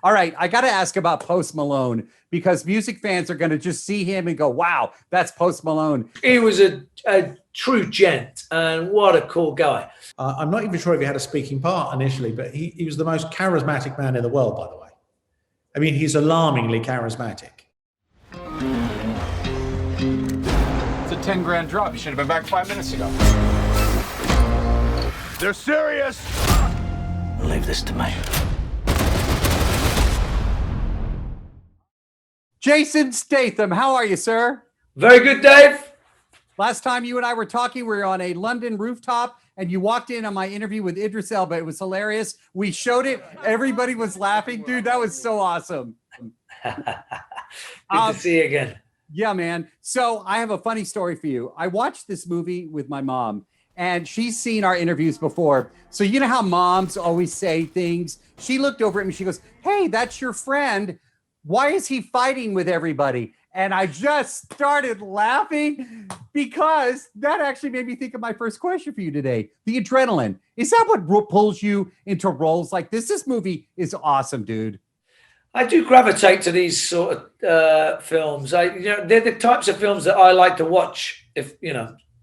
All right, I got to ask about Post Malone because music fans are going to just see him and go, wow, that's Post Malone. He was a true gent, and what a cool guy. I'm not even sure if he had a speaking part initially, but he was the most charismatic man in the world, by the way. I mean, he's alarmingly charismatic. It's a 10 grand drop. You should have been back 5 minutes ago. They're serious. Leave this to me. Jason Statham, how are you, sir? Very good, Dave. Last time you and I were talking, we were on a London rooftop, and you walked in on my interview with Idris Elba. It was hilarious. We showed it. Everybody was laughing. Dude, that was so awesome. Good to see you again. Yeah, man. So I have a funny story for you. I watched this movie with my mom, and she's seen our interviews before. So you know how moms always say things? She looked over at me. She goes, hey, that's your friend. Why is he fighting with everybody? And I just started laughing because that actually made me think of my first question for you today. The adrenaline. Is that what pulls you into roles like this? This movie is awesome, dude. I do gravitate to these sort of films. They're the types of films that I like to watch. If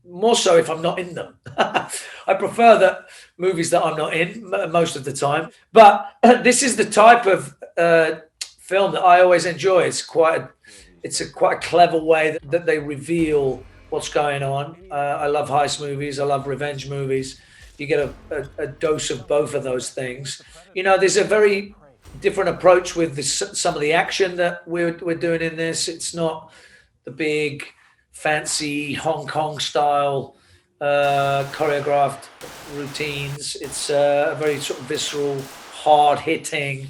more so if I'm not in them. I prefer that movies that I'm not in most of the time. But this is the type of film that I always enjoy. It's quite a clever way that they reveal what's going on. I love heist movies. I love revenge movies. You get a dose of both of those things. There's a very different approach with some of the action that we're doing in this. It's not the big, fancy Hong Kong style choreographed routines. It's a very sort of visceral, hard hitting,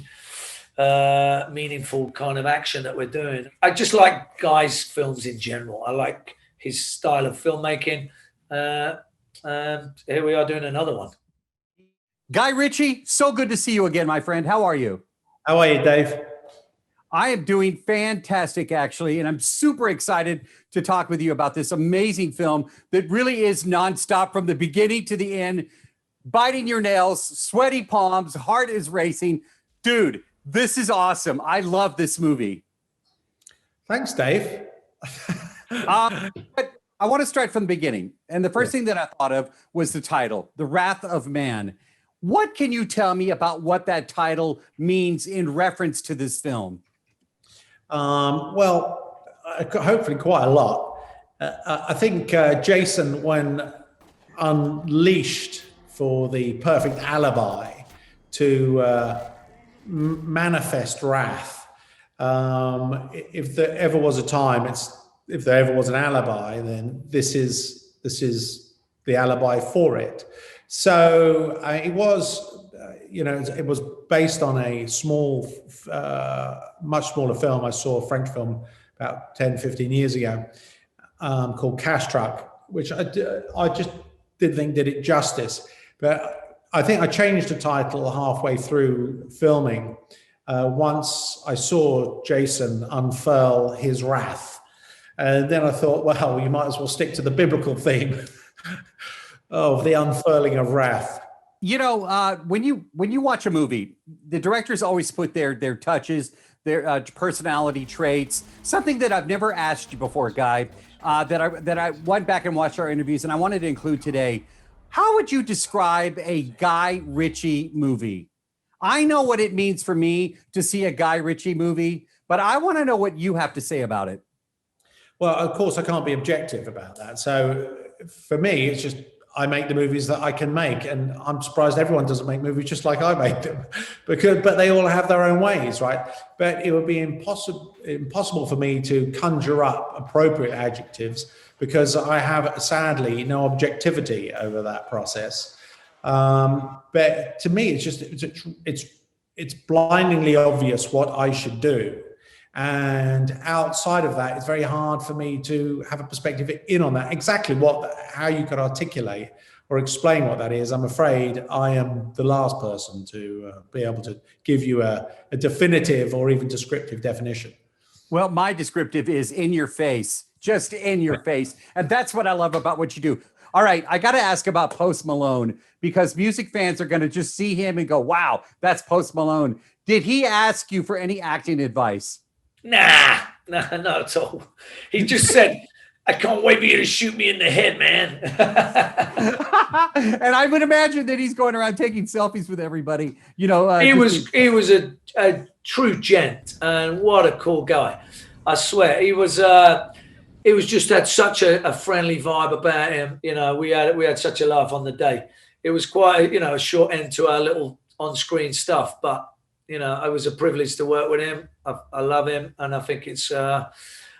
meaningful kind of action that we're doing. I just like Guy's films in general. I like his style of filmmaking. And here we are doing another one. Guy Ritchie, so good to see you again, my friend. How are you? How are you, Dave? I am doing fantastic, actually, and I'm super excited to talk with you about this amazing film that really is nonstop from the beginning to the end, biting your nails, sweaty palms, heart is racing. Dude, this is awesome. I love this movie. Thanks, Dave. But I want to start from the beginning. And the first thing that I thought of was the title, The Wrath of Man. What can you tell me about what that title means in reference to this film? Well, hopefully quite a lot. I think Jason, when unleashed for the perfect alibi to manifest wrath, if there ever was a time, if there ever was an alibi, then this is the alibi for it. So it was, it was based on a small, much smaller film. I saw a French film about 10, 15 years ago called Cash Truck, which I just didn't think did it justice. But I think I changed the title halfway through filming once I saw Jason unfurl his wrath. And then I thought, well, you might as well stick to the biblical theme of the unfurling of wrath. When you watch a movie, the directors always put their touches, their personality traits. Something that I've never asked you before, Guy, that I went back and watched our interviews, and I wanted to include today. How would you describe a Guy Ritchie movie? I know what it means for me to see a Guy Ritchie movie, but I want to know what you have to say about it. Well, of course, I can't be objective about that. So for me, it's just I make the movies that I can make, and I'm surprised everyone doesn't make movies just like I make them, but they all have their own ways, right? But it would be impossible for me to conjure up appropriate adjectives because I have sadly no objectivity over that process. But to me, it's blindingly obvious what I should do. And outside of that, it's very hard for me to have a perspective in on that. Exactly how you could articulate or explain what that is, I'm afraid I am the last person to be able to give you a definitive or even descriptive definition. Well, my descriptive is in your face, just in your face. And that's what I love about what you do. All right, I got to ask about Post Malone because music fans are going to just see him and go, wow, that's Post Malone. Did he ask you for any acting advice? Nah, not at all. He just said, I can't wait for you to shoot me in the head, man. And I would imagine that he's going around taking selfies with everybody. You know, he was a true gent, and what a cool guy. I swear, he was just had such a friendly vibe about him. You know, we had such a laugh on the day. It was quite a short end to our little on-screen stuff, but it was a privilege to work with him. I love him, and I think it's.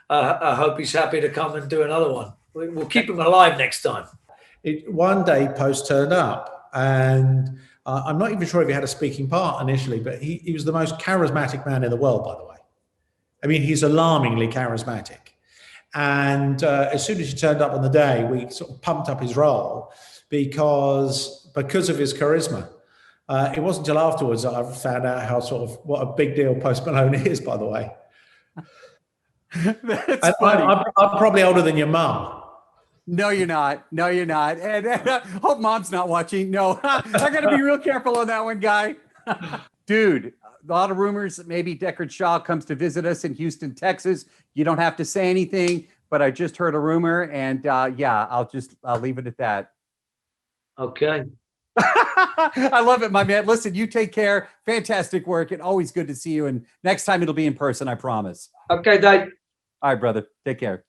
I hope he's happy to come and do another one. We'll keep him alive next time. One day, Post turned up, and I'm not even sure if he had a speaking part initially, but he was the most charismatic man in the world, by the way. I mean, he's alarmingly charismatic. And as soon as he turned up on the day, we sort of pumped up his role because of his charisma. It wasn't until afterwards that I found out what a big deal Post Malone is, by the way. That's funny. I'm probably older than your mum. No, you're not. No, you're not. And hope mom's not watching. No, I got to be real careful on that one, guy. Dude, a lot of rumors that maybe Deckard Shaw comes to visit us in Houston, Texas. You don't have to say anything, but I just heard a rumor, and I'll leave it at that. Okay. I love it, my man. Listen, you take care. Fantastic work, and always good to see you. And next time it'll be in person, I promise. Okay, Dave. All right, brother. Take care.